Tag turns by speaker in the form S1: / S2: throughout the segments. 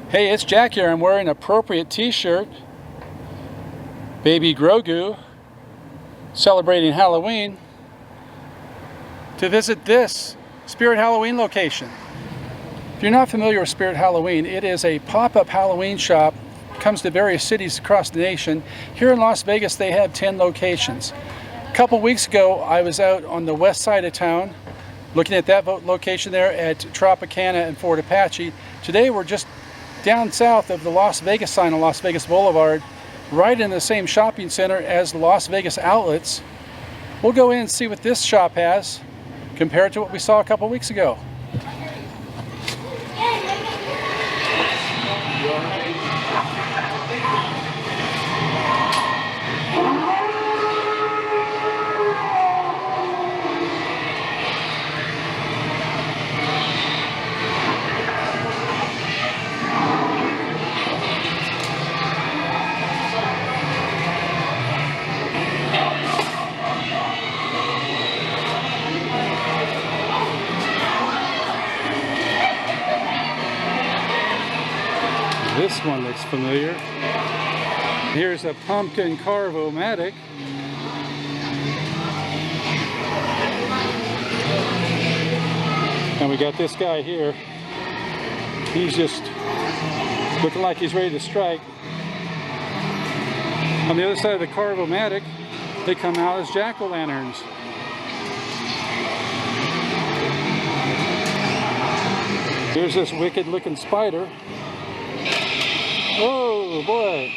S1: Hey, it's Jack here. I'm wearing an appropriate t-shirt, Baby Grogu, celebrating Halloween, to visit this Spirit Halloween location. If you're not familiar with Spirit Halloween, it is a pop-up Halloween shop. It comes to various cities across the nation. Here in Las Vegas, they have 10 locations. A couple weeks ago, I was out on the west side of town, looking at that location there at Tropicana and Fort Apache. Today, we're just down south of the Las Vegas sign on Las Vegas Boulevard, right in the same shopping center as the Las Vegas outlets. We'll go in and see what this shop has compared to what we saw a couple weeks ago. This one looks familiar. Here's a pumpkin carve-o-matic. And we got this guy here. He's just looking like he's ready to strike. On the other side of the carve-o-matic, they come out as jack-o'-lanterns. Here's this wicked-looking spider. Oh boy!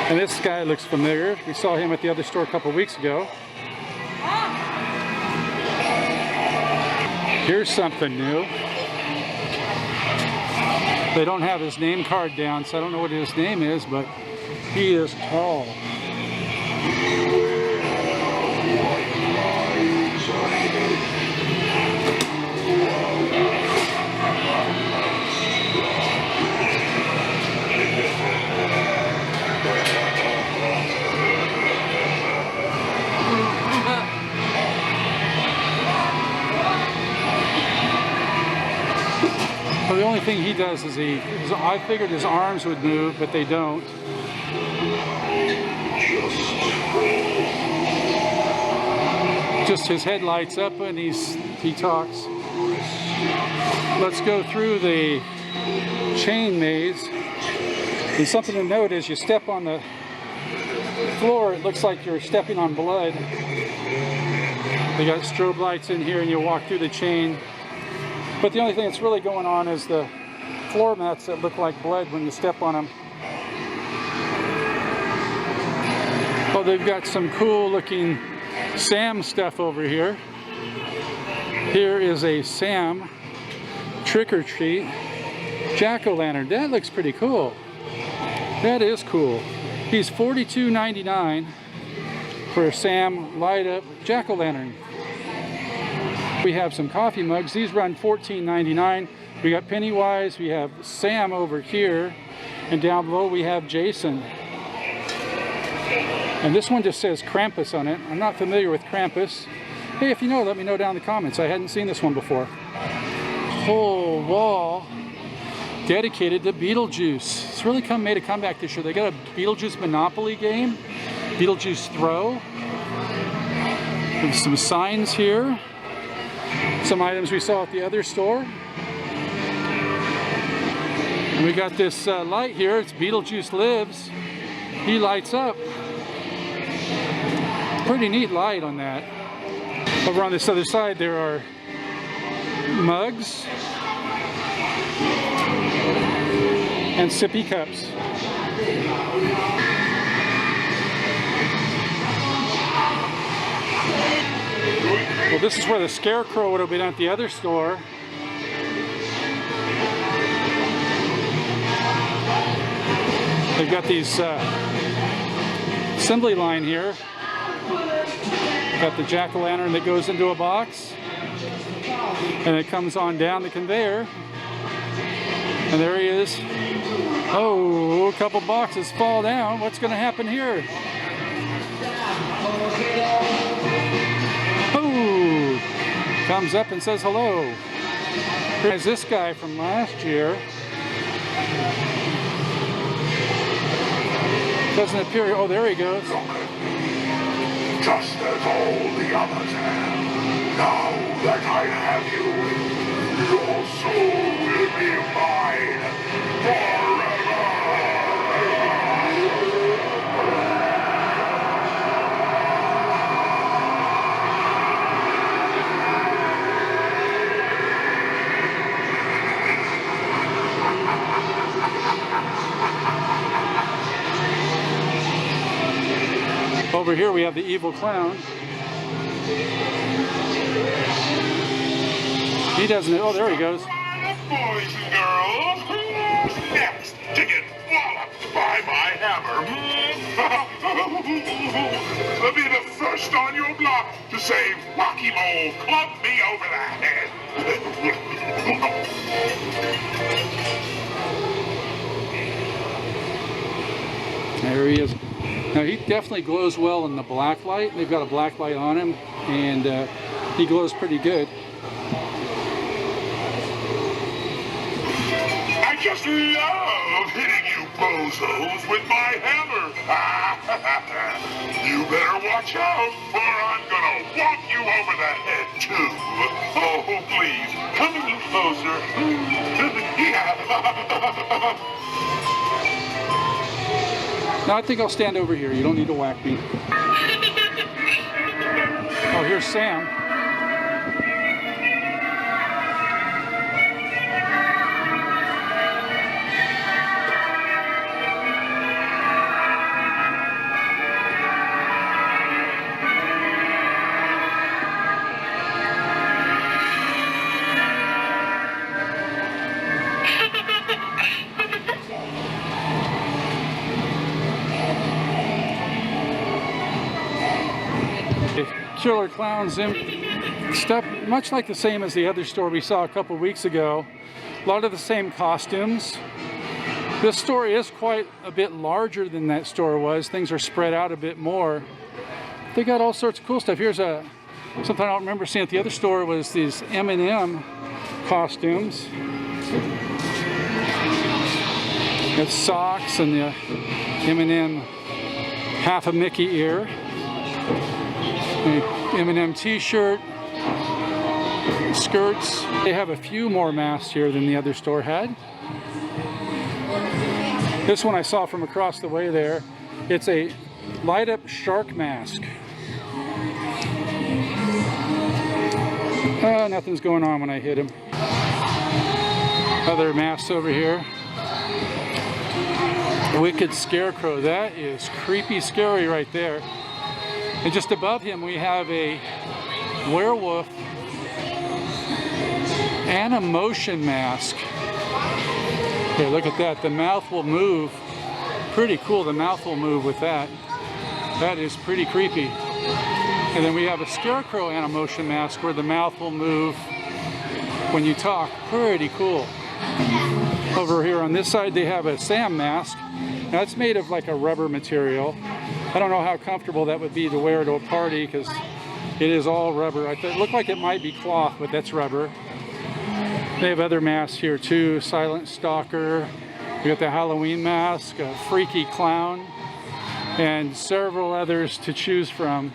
S1: And this guy looks familiar. We saw him at the other store a couple weeks ago. Here's something new. They don't have his name card down, so I don't know what his name is, but he is tall. Well, the only thing he does is I figured his arms would move, but they don't. Just his head lights up and he talks. Let's go through the chain maze. And something to note is you step on the floor, it looks like you're stepping on blood. They got strobe lights in here and you walk through the chain. But the only thing that's really going on is the floor mats that look like blood when you step on them. Oh, they've got some cool looking Sam stuff over here. Here is a Sam trick-or-treat jack-o'-lantern. That looks pretty cool. That is cool. He's $42.99 for a Sam light-up jack-o'-lantern. We have some coffee mugs. These run $14.99. We got Pennywise, we have Sam over here, and down below we have Jason. And this one just says Krampus on it. I'm not familiar with Krampus. Hey, if you know, let me know down in the comments. I hadn't seen this one before. Whole wall dedicated to Beetlejuice. It's really made a comeback this year. They got a Beetlejuice Monopoly game, Beetlejuice Throw. There's some signs here. Some items we saw at the other store. And we got this light here. It's Beetlejuice Lives. He lights up. Pretty neat light on that. Over on this other side there are mugs and sippy cups. Well, this is where the Scarecrow would have been at the other store. They've got these assembly line here. Got the jack-o'-lantern that goes into a box. And it comes on down the conveyor. And there he is. Oh, a couple boxes fall down. What's going to happen here? Oh, Comes up and says hello. Here's this guy from last year. Doesn't appear. Oh, there he goes.
S2: Just as all the others have. Now that I have you, your soul will be mine forever.
S1: Over here we have the evil clown. He doesn't. Oh, there he goes.
S2: Boys and girls, who's next to get walloped by my hammer? Be the first on your block to say, Rocky Mole, club me over the head.
S1: There he is. Now he definitely glows well in the black light. They've got a black light on him, and he glows pretty good.
S2: I just love hitting you bozos with my hammer. You better watch out, or I'm gonna whop you over the head too. Oh, please, come a little closer. Yeah.
S1: Now I think I'll stand over here. You don't need to whack me. Oh, here's Sam. Killer clowns in stuff much like the same as the other store we saw a couple weeks ago. A lot of the same costumes. This store is quite a bit larger than that store was. Things are spread out a bit more. They got all sorts of cool stuff. Here's something I don't remember seeing at the other store was these M&M costumes. Got socks and the M&M half a Mickey ear. M&M t-shirt, skirts. They have a few more masks here than the other store had. This one I saw from across the way there. It's a light up shark mask. Nothing's going on when I hit him. Other masks over here. Wicked Scarecrow. That is creepy scary right there. And just above him we have a werewolf and a motion mask. Here, look at that. The mouth will move. Pretty cool. The mouth will move with that. That is pretty creepy. And then we have a Scarecrow and a motion mask where the mouth will move when you talk. Pretty cool. Over here on this side they have a Sam mask. Now it's made of like a rubber material. I don't know how comfortable that would be to wear to a party because it is all rubber. It looked like it might be cloth, but that's rubber. They have other masks here too. Silent Stalker. We got the Halloween mask, a freaky clown, and several others to choose from.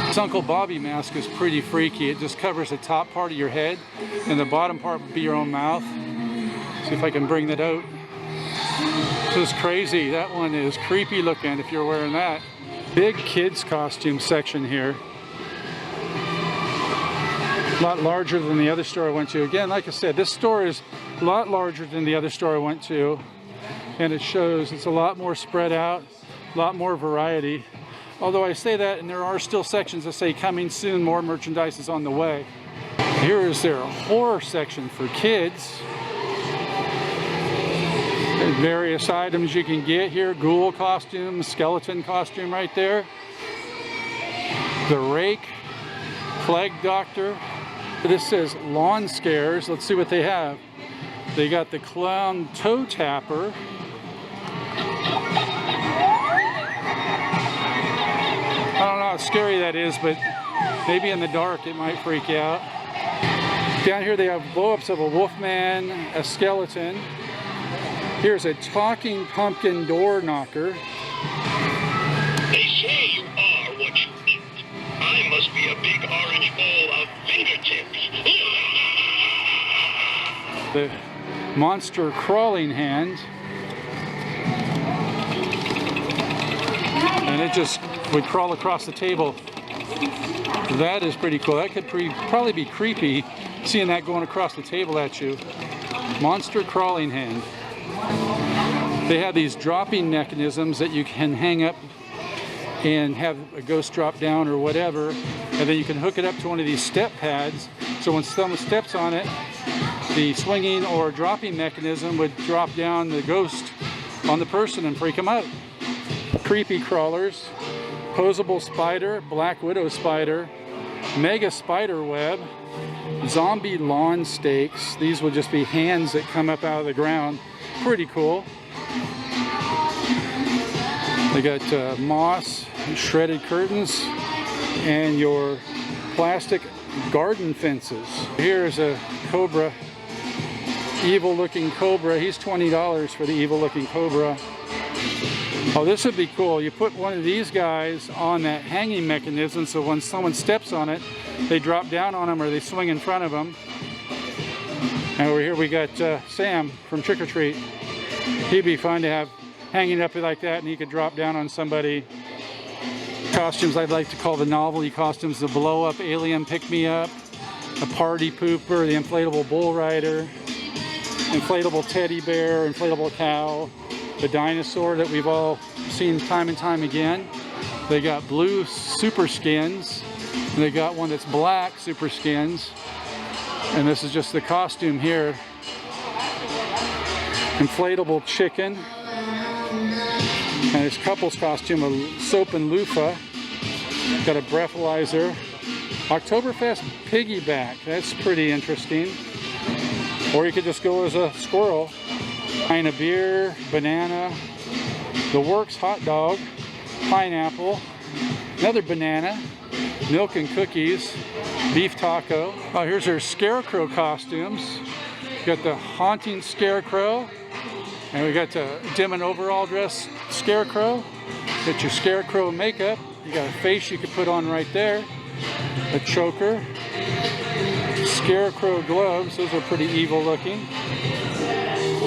S1: This Uncle Bobby mask is pretty freaky. It just covers the top part of your head, and the bottom part would be your own mouth. See if I can bring that out. This is crazy. That one is creepy looking if you're wearing that. Big kids costume section here. A lot larger than the other store I went to. Again, like I said, this store is a lot larger than the other store I went to. And it shows it's a lot more spread out, a lot more variety. Although I say that, and there are still sections that say coming soon, more merchandise is on the way. Here is their horror section for kids. There's various items you can get here. Ghoul costume, skeleton costume right there. The Rake, Plague Doctor. This says lawn scares. Let's see what they have. They got the Clown Toe Tapper. I don't know how scary that is, but maybe in the dark it might freak you out. Down here they have blow-ups of a wolfman, a skeleton. Here's a talking pumpkin door knocker.
S3: They say you are what you eat. I must be a big orange bowl of fingertips.
S1: The monster crawling hand. And it just would crawl across the table. That is pretty cool. That could probably be creepy, seeing that going across the table at you. Monster crawling hand. They have these dropping mechanisms that you can hang up and have a ghost drop down or whatever, and then you can hook it up to one of these step pads, so when someone steps on it, the swinging or dropping mechanism would drop down the ghost on the person and freak them out. Creepy crawlers, posable spider, black widow spider, mega spider web, zombie lawn stakes. These would just be hands that come up out of the ground. Pretty cool. They got moss, shredded curtains, and your plastic garden fences. Here's a cobra, evil looking cobra. He's $20 for the evil looking cobra. Oh, this would be cool. You put one of these guys on that hanging mechanism, so when someone steps on it, they drop down on them or they swing in front of them. And over here we got Sam from Trick or Treat. He'd be fun to have hanging up like that, and he could drop down on somebody. Costumes I'd like to call the novelty costumes: the blow-up alien pick-me-up, a party pooper, the inflatable bull rider, inflatable teddy bear, inflatable cow, the dinosaur that we've all seen time and time again. They got blue super skins, and they got one that's black super skins, and this is just the costume here. Inflatable chicken, and his couple's costume, a soap and loofah. Got a breathalyzer. Oktoberfest piggyback, that's pretty interesting. Or you could just go as a squirrel. Pint of beer, banana, the works hot dog, pineapple, another banana, milk and cookies, beef taco. Oh, here's our Scarecrow costumes. Got the haunting Scarecrow, and we got the dim and overall dress Scarecrow. Got your Scarecrow makeup. You got a face you could put on right there. A choker. Scarecrow gloves. Those are pretty evil looking.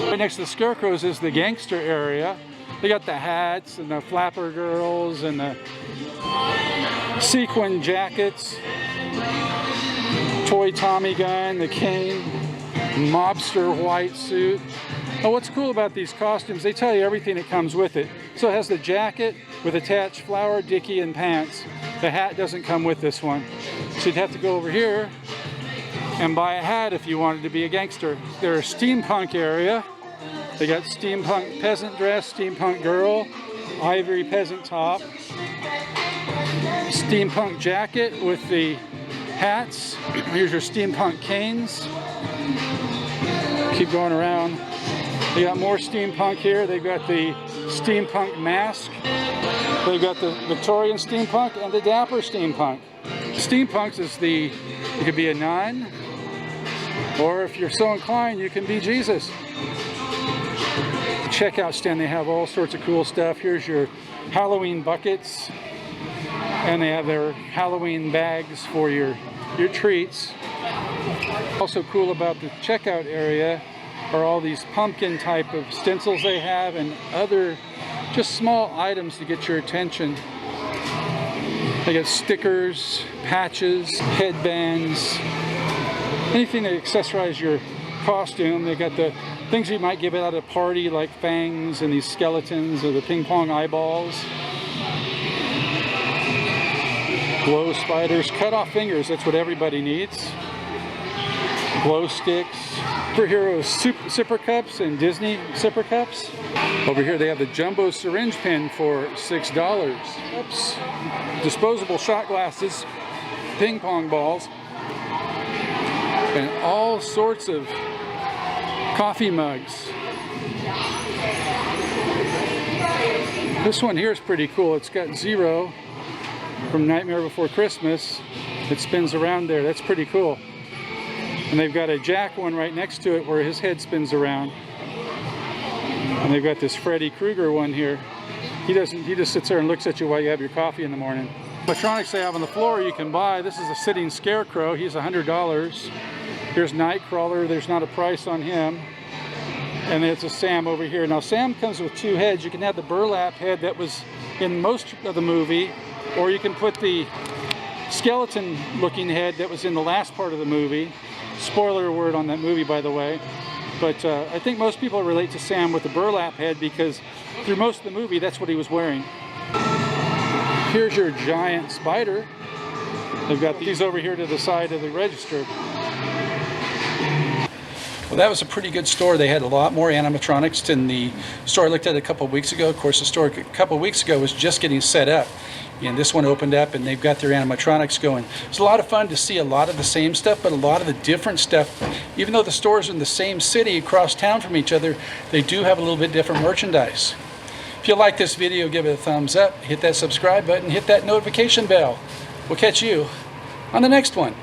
S1: Right next to the Scarecrows is the gangster area. They got the hats and the flapper girls and the sequin jackets. Toy Tommy gun, the cane, mobster white suit. Oh, what's cool about these costumes, they tell you everything that comes with it. So it has the jacket with attached flower, dicky, and pants. The hat doesn't come with this one. So you'd have to go over here and buy a hat if you wanted to be a gangster. There's a steampunk area. They got steampunk peasant dress, steampunk girl, ivory peasant top, steampunk jacket with the hats. Here's your steampunk canes. Keep going around. They got more steampunk here. They've got the steampunk mask. They've got the Victorian steampunk and the dapper steampunk. Steampunks is you could be a nun, or if you're so inclined, you can be Jesus. Checkout stand, they have all sorts of cool stuff. Here's your Halloween buckets, and they have their Halloween bags for your treats. Also cool about the checkout area are all these pumpkin type of stencils they have, and other just small items to get your attention. They got stickers, patches, headbands, anything to accessorize your costume. They got the things you might give at a party, like fangs and these skeletons or the ping pong eyeballs. Glow spiders, cut off fingers, that's what everybody needs. Glow sticks, superhero sipper cups and Disney sipper cups. Over here they have the jumbo syringe pen for $6. Oops. Disposable shot glasses, ping pong balls, and all sorts of coffee mugs. This one here is pretty cool. It's got 0 from Nightmare Before Christmas that spins around there. That's pretty cool. And they've got a Jack one right next to it where his head spins around. And they've got this Freddy Krueger one here. He just sits there and looks at you while you have your coffee in the morning. Electronics they have on the floor you can buy. This is a sitting Scarecrow. He's $100. Here's Nightcrawler. There's not a price on him. And it's a Sam over here. Now Sam comes with two heads. You can have the burlap head that was in most of the movie, or you can put the skeleton looking head that was in the last part of the movie. Spoiler word on that movie, by the way. But I think most people relate to Sam with the burlap head because through most of the movie that's what he was wearing. Here's your giant spider. They've got these over here to the side of the register. Well, that was a pretty good store. They had a lot more animatronics than the store I looked at a couple of weeks ago. Of course, the store a couple of weeks ago was just getting set up. And this one opened up and they've got their animatronics going. It's a lot of fun to see a lot of the same stuff, but a lot of the different stuff. Even though the stores are in the same city across town from each other, they do have a little bit different merchandise. If you like this video, give it a thumbs up, hit that subscribe button, hit that notification bell. We'll catch you on the next one.